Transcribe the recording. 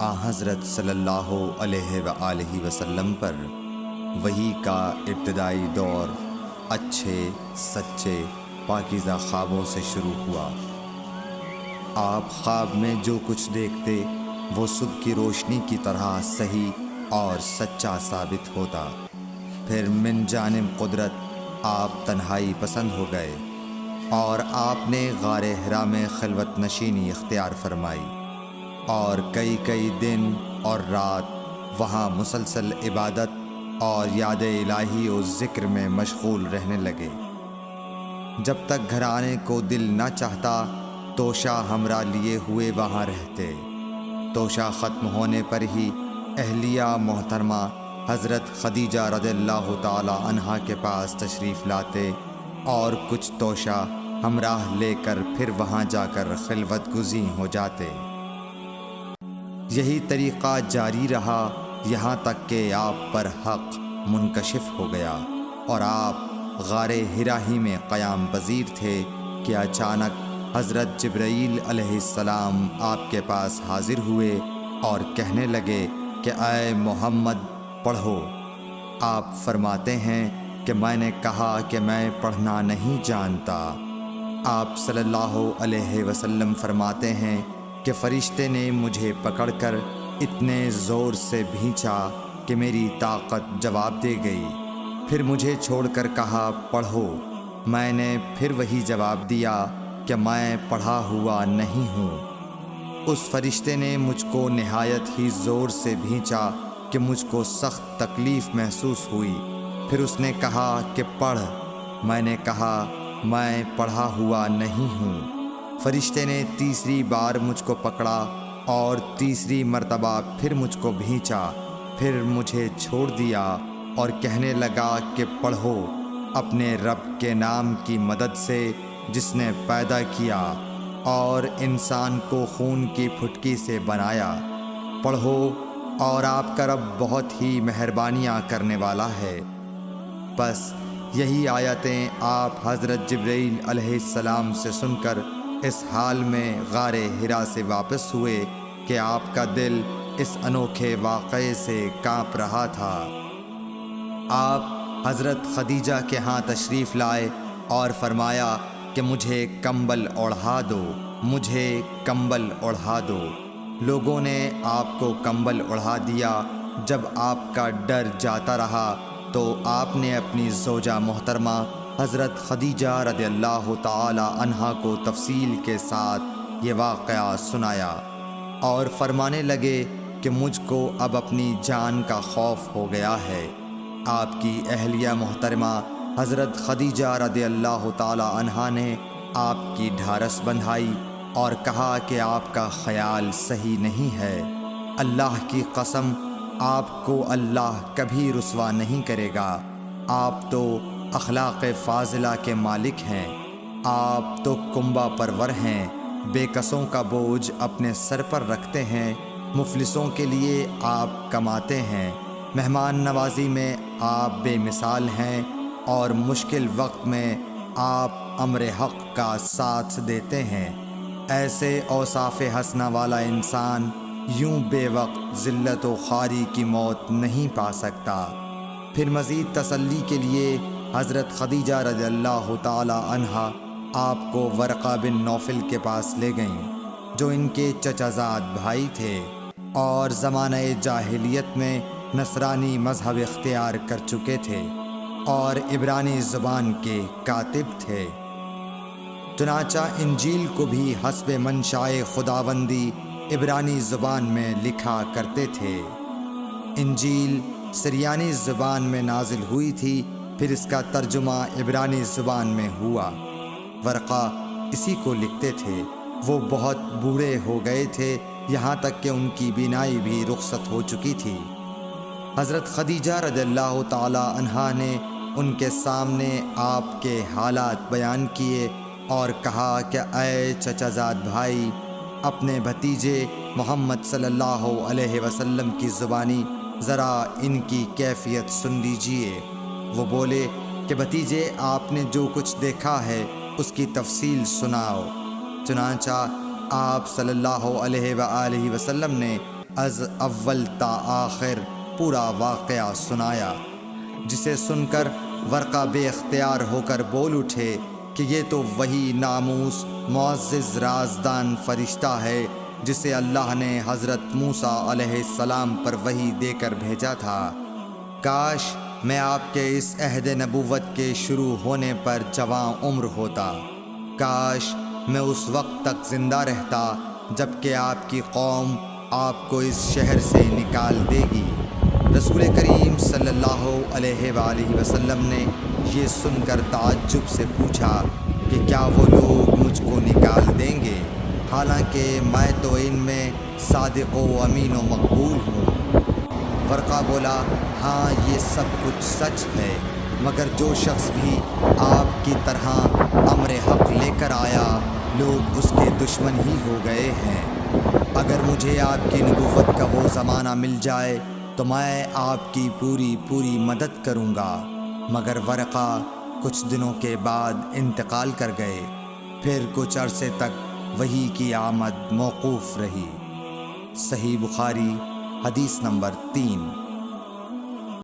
حضرت صلی اللہ علیہ وآلہ وسلم پر وحی کا ابتدائی دور اچھے سچے پاکیزہ خوابوں سے شروع ہوا۔ آپ خواب میں جو کچھ دیکھتے وہ صبح کی روشنی کی طرح صحیح اور سچا ثابت ہوتا۔ پھر من جانب قدرت آپ تنہائی پسند ہو گئے اور آپ نے غار حرا میں خلوت نشینی اختیار فرمائی اور کئی دن اور رات وہاں مسلسل عبادت اور یاد الہی و ذکر میں مشغول رہنے لگے۔ جب تک گھر آنے کو دل نہ چاہتا توشہ ہمراہ لیے ہوئے وہاں رہتے۔ توشہ ختم ہونے پر ہی اہلیہ محترمہ حضرت خدیجہ رضی اللہ تعالی عنہا کے پاس تشریف لاتے اور کچھ توشہ ہمراہ لے کر پھر وہاں جا کر خلوت گزین ہو جاتے۔ یہی طریقہ جاری رہا یہاں تک کہ آپ پر حق منکشف ہو گیا اور آپ غار حرا ہی میں قیام پذیر تھے کہ اچانک حضرت جبرائیل علیہ السلام آپ کے پاس حاضر ہوئے اور کہنے لگے کہ اے محمد پڑھو۔ آپ فرماتے ہیں کہ میں نے کہا کہ میں پڑھنا نہیں جانتا۔ آپ صلی اللہ علیہ وسلم فرماتے ہیں کہ فرشتے نے مجھے پکڑ کر اتنے زور سے بھینچا کہ میری طاقت جواب دے گئی۔ پھر مجھے چھوڑ کر کہا پڑھو۔ میں نے پھر وہی جواب دیا کہ میں پڑھا ہوا نہیں ہوں۔ اس فرشتے نے مجھ کو نہایت ہی زور سے بھینچا کہ مجھ کو سخت تکلیف محسوس ہوئی۔ پھر اس نے کہا کہ پڑھ۔ میں نے کہا میں پڑھا ہوا نہیں ہوں۔ فرشتے نے تیسری بار مجھ کو پکڑا اور تیسری مرتبہ پھر مجھ کو بھینچا۔ پھر مجھے چھوڑ دیا اور کہنے لگا کہ پڑھو اپنے رب کے نام کی مدد سے جس نے پیدا کیا اور انسان کو خون کی پھٹکی سے بنایا۔ پڑھو اور آپ کا رب بہت ہی مہربانیاں کرنے والا ہے۔ بس یہی آیتیں آپ حضرت جبرائیل علیہ السلام سے سن کر اس حال میں غار حرا سے واپس ہوئے کہ آپ کا دل اس انوکھے واقعے سے کانپ رہا تھا۔ آپ حضرت خدیجہ کے ہاں تشریف لائے اور فرمایا کہ مجھے کمبل اوڑھا دو، مجھے کمبل اوڑھا دو۔ لوگوں نے آپ کو کمبل اوڑھا دیا۔ جب آپ کا ڈر جاتا رہا تو آپ نے اپنی زوجہ محترمہ حضرت خدیجہ رضی اللہ تعالی عنہا کو تفصیل کے ساتھ یہ واقعہ سنایا اور فرمانے لگے کہ مجھ کو اب اپنی جان کا خوف ہو گیا ہے۔ آپ کی اہلیہ محترمہ حضرت خدیجہ رضی اللہ تعالی عنہا نے آپ کی ڈھارس بندھائی اور کہا کہ آپ کا خیال صحیح نہیں ہے۔ اللہ کی قسم آپ کو اللہ کبھی رسوا نہیں کرے گا۔ آپ تو اخلاق فاضلہ کے مالک ہیں۔ آپ تو کنبہ پرور ہیں، بے کسوں کا بوجھ اپنے سر پر رکھتے ہیں، مفلسوں کے لیے آپ کماتے ہیں، مہمان نوازی میں آپ بے مثال ہیں اور مشکل وقت میں آپ امر حق کا ساتھ دیتے ہیں۔ ایسے اوصاف حسنہ والا انسان یوں بے وقت ذلت و خواری کی موت نہیں پا سکتا۔ پھر مزید تسلی کے لیے حضرت خدیجہ رضی اللہ تعالی عنہا آپ کو ورقہ بن نوفل کے پاس لے گئیں جو ان کے چچا زاد بھائی تھے اور زمانہ جاہلیت میں نصرانی مذہب اختیار کر چکے تھے اور عبرانی زبان کے کاتب تھے۔ چنانچہ انجیل کو بھی حسب منشائے خداوندی عبرانی زبان میں لکھا کرتے تھے۔ انجیل سریانی زبان میں نازل ہوئی تھی، پھر اس کا ترجمہ عبرانی زبان میں ہوا۔ ورقہ اسی کو لکھتے تھے۔ وہ بہت بوڑھے ہو گئے تھے، یہاں تک کہ ان کی بینائی بھی رخصت ہو چکی تھی۔ حضرت خدیجہ رضی اللہ تعالی عنہا نے ان کے سامنے آپ کے حالات بیان کیے اور کہا کہ اے چچا زاد بھائی، اپنے بھتیجے محمد صلی اللہ علیہ وسلم کی زبانی ذرا ان کی کیفیت سن لیجئے۔ وہ بولے کہ بھتیجے آپ نے جو کچھ دیکھا ہے اس کی تفصیل سناؤ۔ چنانچہ آپ صلی اللہ علیہ وآلہ وسلم نے از اول تا آخر پورا واقعہ سنایا، جسے سن کر ورقہ بے اختیار ہو کر بول اٹھے کہ یہ تو وہی ناموس معزز رازدان فرشتہ ہے جسے اللہ نے حضرت موسیٰ علیہ السلام پر وحی دے کر بھیجا تھا۔ کاش میں آپ کے اس عہد نبوت کے شروع ہونے پر جواں عمر ہوتا، کاش میں اس وقت تک زندہ رہتا جب کہ آپ کی قوم آپ کو اس شہر سے نکال دے گی۔ رسول کریم صلی اللہ علیہ وآلہ وسلم نے یہ سن کر تعجب سے پوچھا کہ کیا وہ لوگ مجھ کو نکال دیں گے، حالانکہ میں تو ان میں صادق و امین و مقبول ہوں۔ ورقہ بولا، ہاں یہ سب کچھ سچ ہے، مگر جو شخص بھی آپ کی طرح امر حق لے کر آیا لوگ اس کے دشمن ہی ہو گئے ہیں۔ اگر مجھے آپ کی نبوت کا وہ زمانہ مل جائے تو میں آپ کی پوری مدد کروں گا۔ مگر ورقہ کچھ دنوں کے بعد انتقال کر گئے، پھر کچھ عرصے تک وحی کی آمد موقوف رہی۔ صحیح بخاری حدیث نمبر 3۔